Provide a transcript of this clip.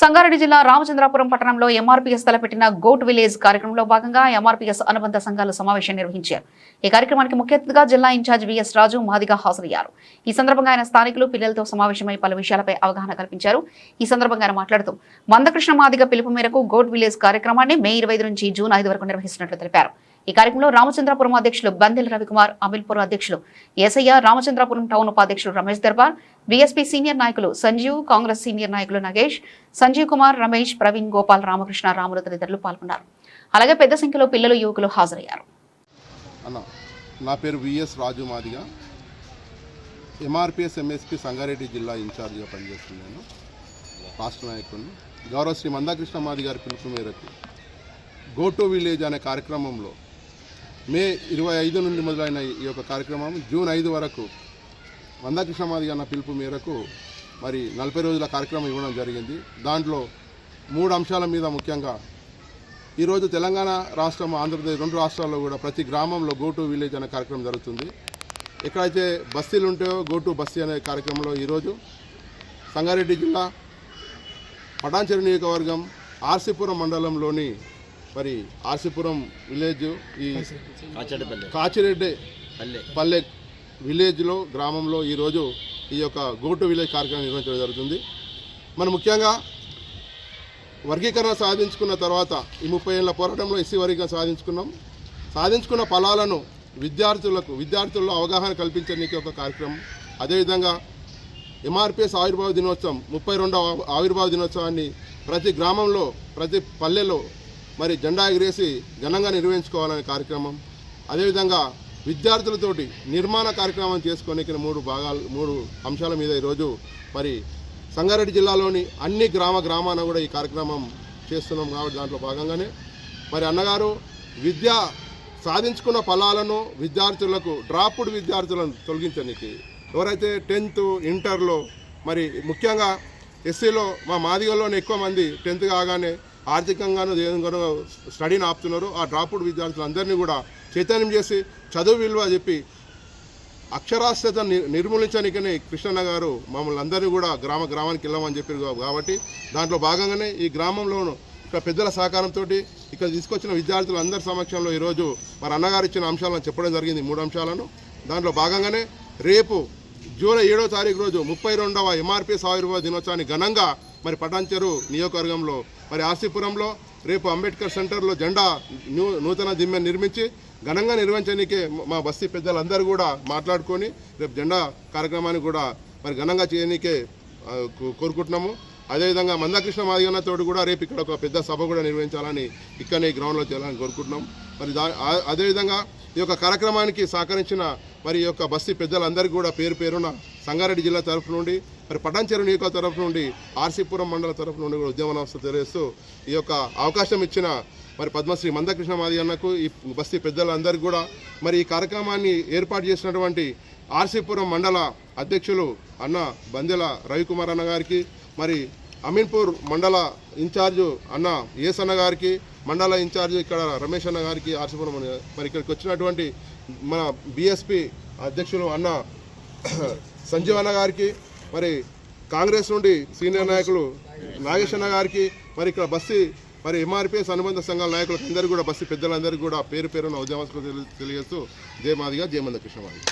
సంగారెడ్డి జిల్లా రామచంద్రాపురం పట్టణంలో ఎంఆర్పీఎస్ తలపెట్టిన గోట్ విలేజ్ కార్యక్రమంలో భాగంగా ఎంఆర్పీఎస్ అనుబంధ సంఘాల సమావేశం నిర్వహించారు. ఈ కార్యక్రమానికి ముఖ్య అతిథిగా జిల్లా ఇన్ఛార్జ్ విఎస్ రాజు మాదిగా హాజరయ్యారు. ఈ సందర్భంగా ఆయన స్థానికులు పిల్లలతో సమావేశమై పలు విషయాలపై అవగాహన కల్పించారు. ఈ సందర్భంగా ఆయన మాట్లాడుతూ మందకృష్ణ మాదిగ పిలుపు మేరకు గోట్ విలేజ్ కార్యక్రమాన్ని మే 25 నుంచి జూన్ 5 వరకు నిర్వహిస్తున్నట్లు తెలిపారు. ఈ కార్యక్రమంలో రామచంద్రాపురం అధ్యక్షులు బందెల రవికుమార్, అమిల్పూర్ అధ్యక్షులు ఏసయ్య, రామచంద్రాపురం టౌన్ ఉపాధ్యక్షులు రమేష్ దర్బార్, బీఎస్పీ సీనియర్ నాయకులు సంజీవ్, కాంగ్రెస్ సీనియర్ నాయకులు నగేష్, సంజీవ్ కుమార్, రమేష్, ప్రవీణ్, గోపాల్, రామకృష్ణ, రాములు తదితరులు పాల్గొన్నారు. అలాగే పెద్ద సంఖ్యలో పిల్లలు, యువకులు హాజరయ్యారు. నా పేరు విఎస్ రాజు మాదిగా, ఎంఆర్పీఎస్ ఎంఎస్పీ సంగారెడ్డి జిల్లా ఇన్ఛార్జిగా పనిచేస్తున్నాను. రాష్ట్ర నాయకుడిని. గౌరవ శ్రీ మందకృష్ణ మాది గారి పిలుపు మేరకు గో టు విలేజ్ అనే కార్యక్రమంలో మే 25 నుండి మొదలైన ఈ యొక్క కార్యక్రమం జూన్ 5 వరకు మందకృష్ణ మాది అన్న పిలుపు మేరకు మరి 40 రోజుల కార్యక్రమం ఇవ్వడం జరిగింది. దాంట్లో 3 అంశాల మీద ముఖ్యంగా ఈరోజు తెలంగాణ రాష్ట్రం, ఆంధ్రప్రదేశ్ 2 రాష్ట్రాల్లో కూడా ప్రతి గ్రామంలో గో టు విలేజ్ అనే కార్యక్రమం జరుగుతుంది. ఎక్కడైతే బస్తీలు ఉంటాయో గో టు బస్తీ అనే కార్యక్రమంలో ఈరోజు సంగారెడ్డి జిల్లా పటాన్చెరు నియోజకవర్గం ఆర్సీపురం మండలంలోని మరి ఆర్సీపురం విలేజ్, ఈ కాచిరెడ్డి పల్లె విలేజ్లో గ్రామంలో ఈరోజు ఈ యొక్క గో టు విలేజ్ కార్యక్రమం నిర్వహించడం జరుగుతుంది. మనం ముఖ్యంగా వర్గీకరణ సాధించుకున్న తర్వాత ఈ 30 ఏళ్ల పోరాటంలో ఎస్సీ వర్గీకరణ సాధించుకున్న ఫలాలను విద్యార్థుల్లో అవగాహన కల్పించడానికి ఒక కార్యక్రమం. అదేవిధంగా ఎంఆర్పీఎస్ ఆవిర్భావ దినోత్సవం 32వ ఆవిర్భావ దినోత్సవాన్ని ప్రతి గ్రామంలో, ప్రతి పల్లెలో మరి జెండా ఎగిరేసి ఘనంగా నిర్వహించుకోవాలనే కార్యక్రమం. అదేవిధంగా విద్యార్థులతోటి నిర్మాణ కార్యక్రమం చేసుకోనికి 3 అంశాల మీద ఈరోజు మరి సంగారెడ్డి జిల్లాలోని అన్ని గ్రామాన కూడా ఈ కార్యక్రమం చేస్తున్నాం. కాబట్టి దాంట్లో భాగంగానే మరి అన్నగారు విద్య సాధించుకున్న ఫలాలను విద్యార్థులకు, డ్రాప్డ్ విద్యార్థులను తొలగించడానికి, ఎవరైతే 10th ఇంటర్లో మరి ముఖ్యంగా ఎస్సీలో మా మాదిగల్లోనే ఎక్కువ మంది 10th కాగానే ఆర్థికంగానూ దేనిగానో స్టడీని ఆపుతున్నారు. ఆ డ్రాప్డ్ విద్యార్థులందరినీ కూడా చైతన్యం చేసి చదువు విలువ చెప్పి అక్షరాస్యత నిర్మూలించడానికనే కృష్ణన్న గారు మమ్మల్ని అందరినీ కూడా గ్రామానికి వెళ్ళమని చెప్పారు. కాబట్టి దాంట్లో భాగంగానే ఈ గ్రామంలోనూ ఇక్కడ పెద్దల సహకారంతో ఇక్కడ తీసుకొచ్చిన విద్యార్థులందరి సమక్షంలో ఈరోజు మరి అన్నగారు ఇచ్చిన అంశాలను చెప్పడం జరిగింది. 3 అంశాలను. దాంట్లో భాగంగానే రేపు జూలై 7వ తారీఖు రోజు 32వ ఎంఆర్పీఎస్ ఆవిర్భావ దినోత్సవాన్ని ఘనంగా మరి పటాన్చెరు నియోజకవర్గంలో మరి ఆర్సీపురంలో రేపు అంబేద్కర్ సెంటర్లో జెండా నూతన దిమ్మె నిర్మించి ఘనంగా నిర్వహించడానికే మా బస్తీ పెద్దలందరూ కూడా మాట్లాడుకొని రేపు జెండా కార్యక్రమాన్ని కూడా మరి ఘనంగా చేయడానికే కోరుకుంటున్నాము. అదేవిధంగా మందకృష్ణ మాదిగన్నతో కూడా రేపు ఇక్కడ ఒక పెద్ద సభ కూడా నిర్వహించాలని ఇక్కడనే గ్రౌండ్లో చేయాలని కోరుకుంటున్నాం. మరి అదేవిధంగా ఈ యొక్క కార్యక్రమానికి సహకరించిన మరి ఈ యొక్క బస్తీ పెద్దలందరికీ కూడా పేరున సంగారెడ్డి జిల్లా తరఫు నుండి, మరి పటాన్చెరు నియోజకవర్గ తరఫు నుండి, ఆర్సీపురం మండల తరఫు నుండి కూడా ఉద్యమ నమస్తే తెలియజేస్తూ ఈ యొక్క అవకాశం ఇచ్చిన మరి పద్మశ్రీ మందకృష్ణ మాదిగన్నకు, ఈ బస్తీ పెద్దలందరికీ కూడా మరి ఈ కార్యక్రమాన్ని ఏర్పాటు చేసినటువంటి ఆర్సీపురం మండల అధ్యక్షులు అన్న బందెల రవికుమార్ అన్న గారికి, మరి అమీన్పూర్ మండల ఇన్ఛార్జు అన్న ఏసన్న గారికి, మండల ఇన్ఛార్జు ఇక్కడ రమేష్ అన్న గారికి, ఆర్సీపురం మరి ఇక్కడికి వచ్చినటువంటి మన బీఎస్పీ అధ్యక్షులు అన్న సంజీవ్ అన్న గారికి, మరి కాంగ్రెస్ నుండి సీనియర్ నాయకులు నాగేష్ అన్న గారికి, మరి ఇక్కడ బస్తీ మరి ఎంఆర్పీఎస్ అనుబంధ సంఘాల నాయకులకు అందరికీ కూడా బస్తీ పెద్దలందరికీ కూడా పేరున ఉద్యమ తెలియజేస్తూ జయ మాదిగా, జయ మందకృష్ణ మాదిగా.